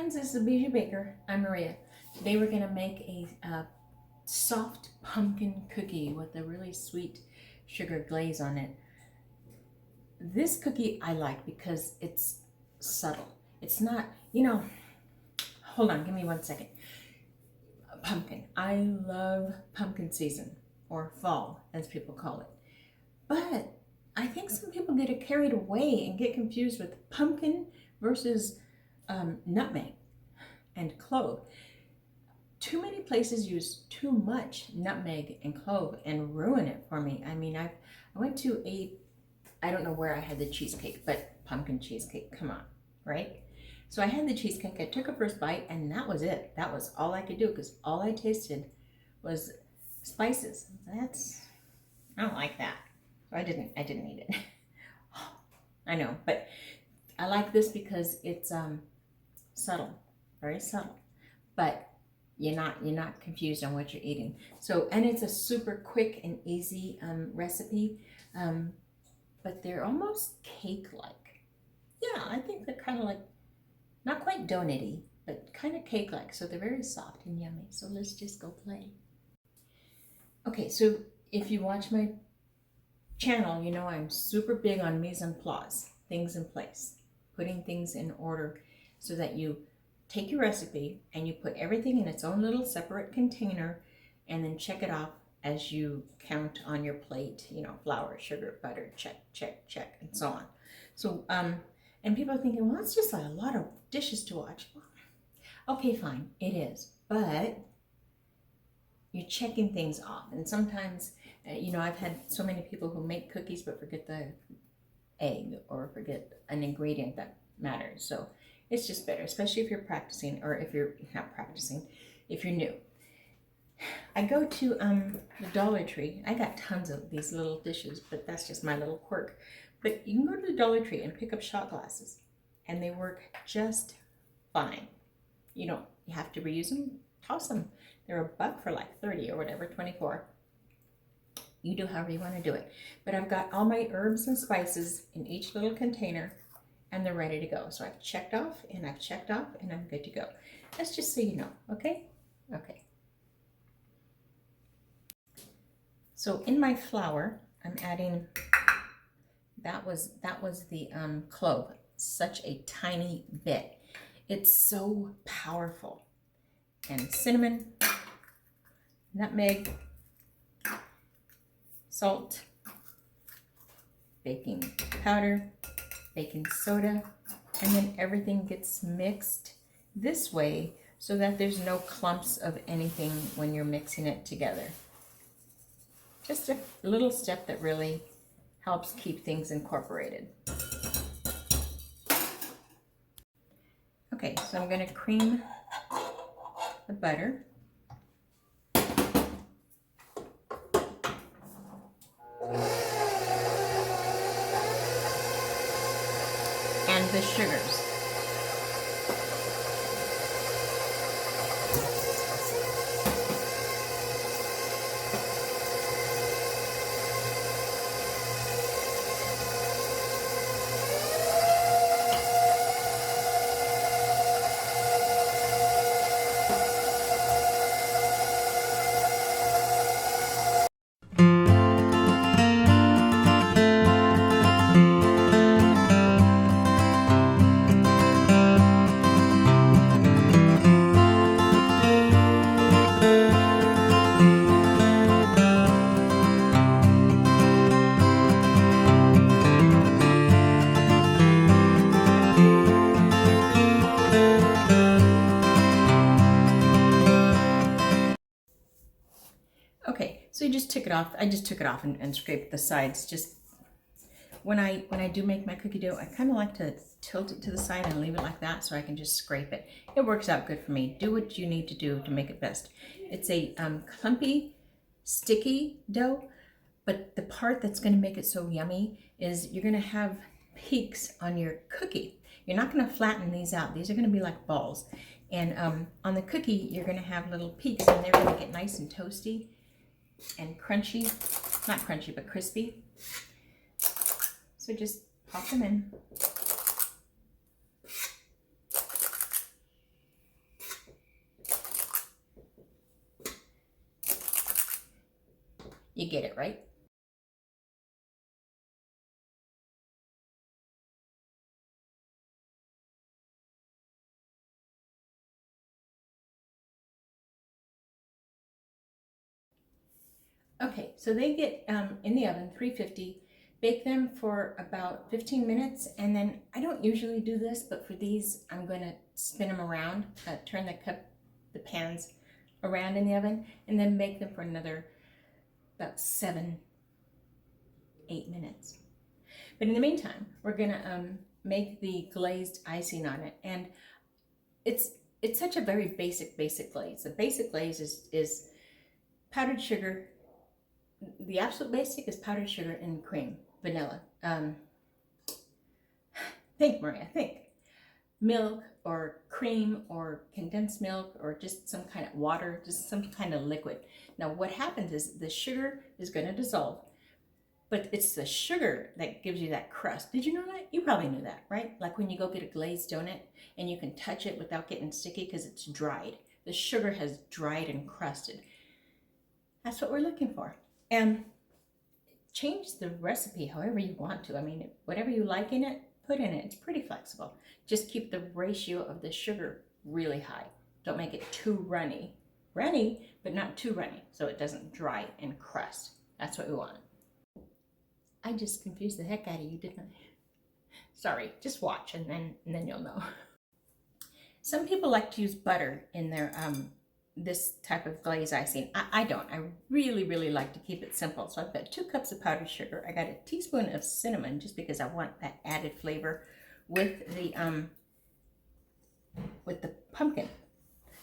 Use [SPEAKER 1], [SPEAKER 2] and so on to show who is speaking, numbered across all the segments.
[SPEAKER 1] friends, this is Bijou Baker. I'm Maria. Today we're going to make a soft pumpkin cookie with a really sweet sugar glaze on it. This cookie I like because it's subtle. It's not, hold on, give me 1 second. Pumpkin. I love pumpkin season, or fall as people call it. But I think some people get carried away and get confused with pumpkin versus nutmeg and clove. Too many places use too much nutmeg and clove and ruin it for me. I mean, I went to I don't know where I had the cheesecake, but pumpkin cheesecake, come on, right? So I had the cheesecake, I took a first bite, and that was it. That was all I could do, because all I tasted was spices. I don't like that. So I didn't eat it. I know, but I like this because it's subtle, very subtle, but you're not confused on what you're eating. So, and it's a super quick and easy recipe, but they're almost cake-like. Yeah, I think they're kind of like, not quite donut-y, but kind of cake-like. So they're very soft and yummy. So let's just go play. Okay, so if you watch my channel, you know I'm super big on mise en place, things in place, putting things in order so that you take your recipe and you put everything in its own little separate container and then check it off as you count on your plate, flour, sugar, butter, check, and so on. So, and people are thinking, well, that's just like a lot of dishes to watch. Okay, fine, it is, but you're checking things off. And sometimes, I've had so many people who make cookies but forget the egg or forget an ingredient that matters. So it's just better, especially if you're practicing, or if you're not practicing, if you're new. I go to the Dollar Tree. I got tons of these little dishes, but that's just my little quirk. But you can go to the Dollar Tree and pick up shot glasses, and they work just fine. You have to reuse them, toss them. They're $1 for like 30 or whatever, 24. You do however you want to do it. But I've got all my herbs and spices in each little container, and they're ready to go. So I've checked off, and I've checked off, and I'm good to go. That's just so you know, okay? Okay. So in my flour, I'm adding, that was the clove, such a tiny bit. It's so powerful. And cinnamon, nutmeg, salt, baking powder, baking soda, and then everything gets mixed this way so that there's no clumps of anything when you're mixing it together. Just a little step that really helps keep things incorporated. Okay, so I'm going to cream the butter. And the sugars. Okay, so you just took it off. I just took it off and scraped the sides. Just when I do make my cookie dough, I kind of like to tilt it to the side and leave it like that so I can just scrape it. It works out good for me. Do what you need to do to make it best. It's a clumpy, sticky dough, but the part that's going to make it so yummy is you're going to have peaks on your cookie. You're not going to flatten these out. These are going to be like balls. And on the cookie, you're going to have little peaks, and they're going to get nice and toasty and crunchy. Not crunchy, but crispy. So just pop them in. You get it, right? Okay, so they get in the oven, 350. Bake them for about 15 minutes, and then I don't usually do this, but for these, I'm going to spin them around, turn the pans around in the oven, and then bake them for another about 7, 8 minutes. But in the meantime, we're going to make the glazed icing on it, and it's such a very basic glaze. The basic glaze is powdered sugar. The absolute basic is powdered sugar and cream, vanilla. Think, Maria, think. Milk or cream or condensed milk or just some kind of water, just some kind of liquid. Now what happens is the sugar is going to dissolve, but it's the sugar that gives you that crust. Did you know that? You probably knew that, right? Like when you go get a glazed donut and you can touch it without getting sticky because it's dried. The sugar has dried and crusted. That's what we're looking for. And change the recipe however you want to. I mean, whatever you like in it, put in it. It's pretty flexible. Just keep the ratio of the sugar really high. Don't make it too runny. Runny, but not too runny, so it doesn't dry and crust. That's what we want. I just confused the heck out of you, didn't I? Sorry, just watch and then you'll know. Some people like to use butter in their this type of glaze icing. I don't. I really like to keep it simple. So I've got 2 cups of powdered sugar. I got a teaspoon of cinnamon just because I want that added flavor with the pumpkin.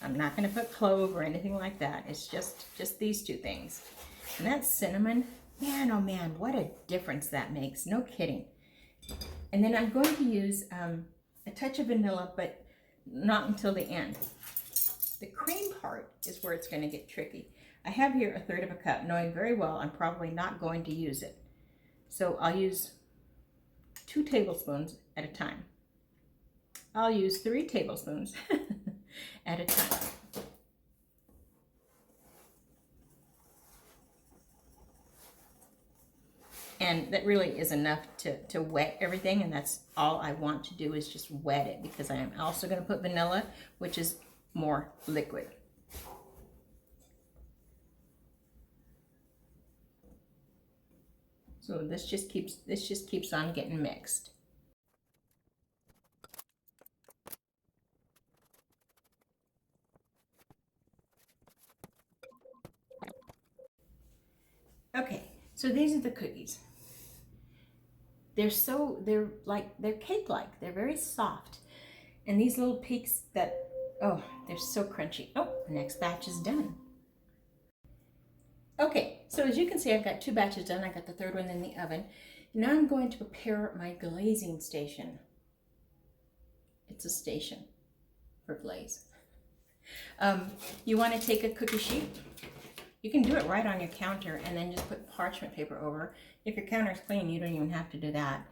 [SPEAKER 1] I'm not going to put clove or anything like that. It's just these 2 things. And that cinnamon, man, oh man, what a difference that makes. No kidding. And then I'm going to use a touch of vanilla, but not until the end. The cream part is where it's going to get tricky. I have here 1/3 of a cup, knowing very well I'm probably not going to use it. So I'll use 2 tablespoons at a time. I'll use 3 tablespoons at a time. And that really is enough to wet everything, and that's all I want to do is just wet it, because I am also going to put vanilla, which is more liquid. So this just keeps on getting mixed. Okay, so these are the cookies. They're cake-like. They're very soft. And these little peaks that, oh, they're so crunchy. Oh, the next batch is done. Okay, so as you can see, I've got 2 batches done. I got the 3rd one in the oven. Now I'm going to prepare my glazing station. It's a station for glaze. You want to take a cookie sheet. You can do it right on your counter and then just put parchment paper over. If your counter is clean, you don't even have to do that.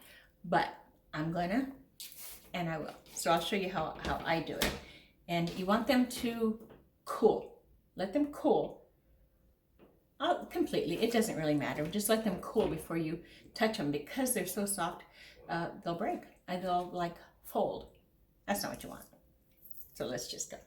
[SPEAKER 1] But I'm gonna, and I will. So I'll show you how I do it. And you want them to cool. Let them cool. Completely, it doesn't really matter. Just let them cool before you touch them, because they're so soft, they'll break and they'll like fold. That's not what you want. So let's just go.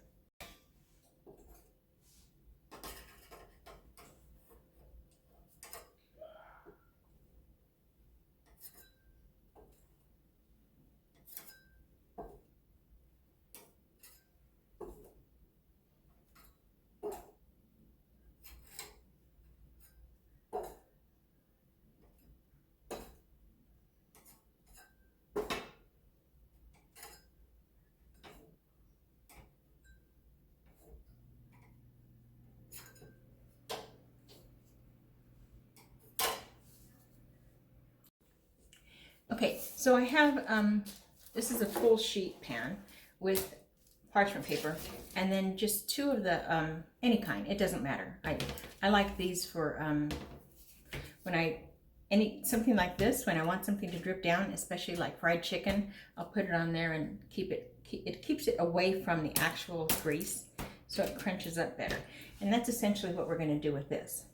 [SPEAKER 1] Okay, so I have, this is a full sheet pan with parchment paper, and then just 2 of the, any kind, it doesn't matter. I like these for, when something like this, when I want something to drip down, especially like fried chicken, I'll put it on there and it keeps it away from the actual grease, so it crunches up better. And that's essentially what we're gonna do with this.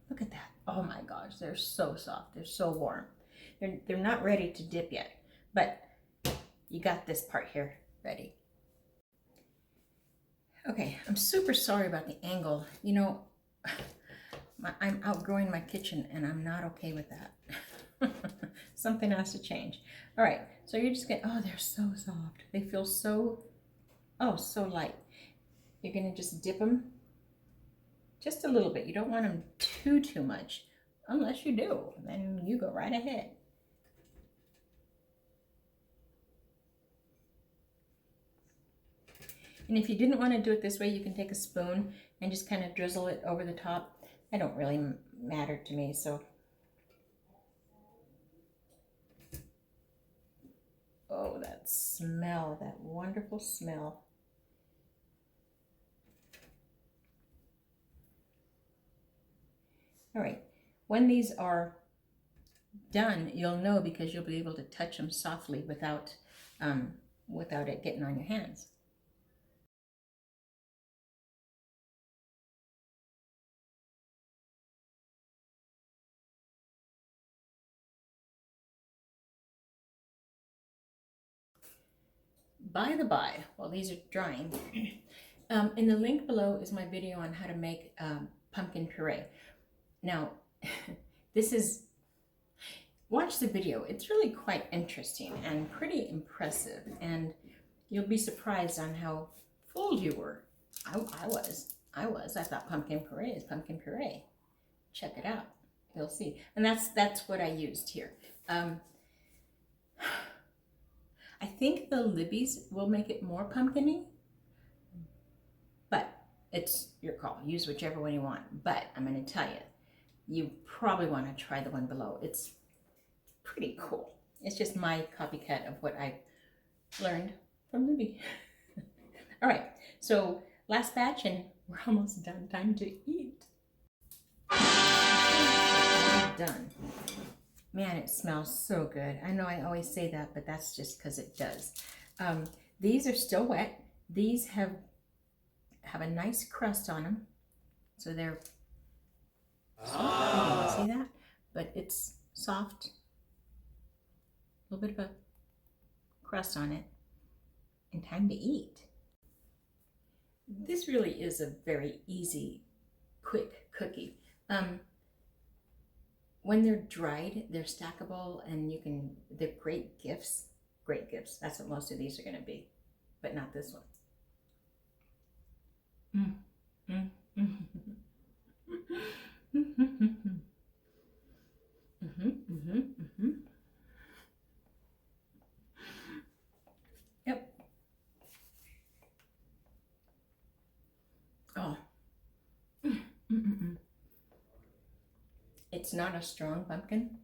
[SPEAKER 1] Look at that. Oh my gosh, they're so soft. They're so warm. They're not ready to dip yet, but you got this part here ready. Okay, I'm super sorry about the angle. You know, I'm outgrowing my kitchen and I'm not okay with that. Something has to change. All right, so you're just gonna, oh, they're so soft. They feel so, oh, so light. You're gonna just dip them just a little bit. You don't want them too much. Unless you do, then you go right ahead. And if you didn't want to do it this way, you can take a spoon and just kind of drizzle it over the top. It don't really matter to me, so. Oh, that smell, that wonderful smell. All right, when these are done, you'll know because you'll be able to touch them softly without it getting on your hands. By the by, while these are drying, in the link below is my video on how to make pumpkin puree. Now, watch the video. It's really quite interesting and pretty impressive, and you'll be surprised on how fooled you were. I was. I thought pumpkin puree is pumpkin puree. Check it out. You'll see. And that's what I used here. I think the Libby's will make it more pumpkin-y, but it's your call. Use whichever one you want. But I'm going to tell you, you probably want to try the one below. It's pretty cool. It's just my copycat of what I learned from Libby. All right, so last batch and we're almost done. Time to eat. Done. Man, it smells so good. I know I always say that, but that's just because it does. These are still wet. These have a nice crust on them. So they're soft. See that? But it's soft. A little bit of a crust on it. And time to eat. This really is a very easy, quick cookie. When they're dried, they're stackable and they're great gifts. Great gifts. That's what most of these are going to be, but not this one. Yep. Oh. It's not a strong pumpkin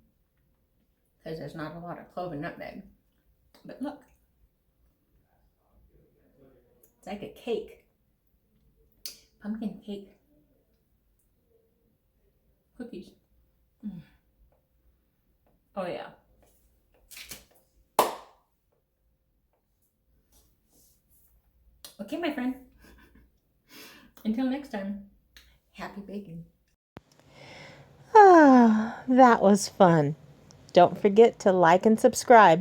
[SPEAKER 1] because there's not a lot of clove and nutmeg. But look, it's like a cake. Pumpkin cake. Cookies. Oh yeah. Okay, my friend. Until next time, happy baking.
[SPEAKER 2] Ah, that was fun. Don't forget to like and subscribe.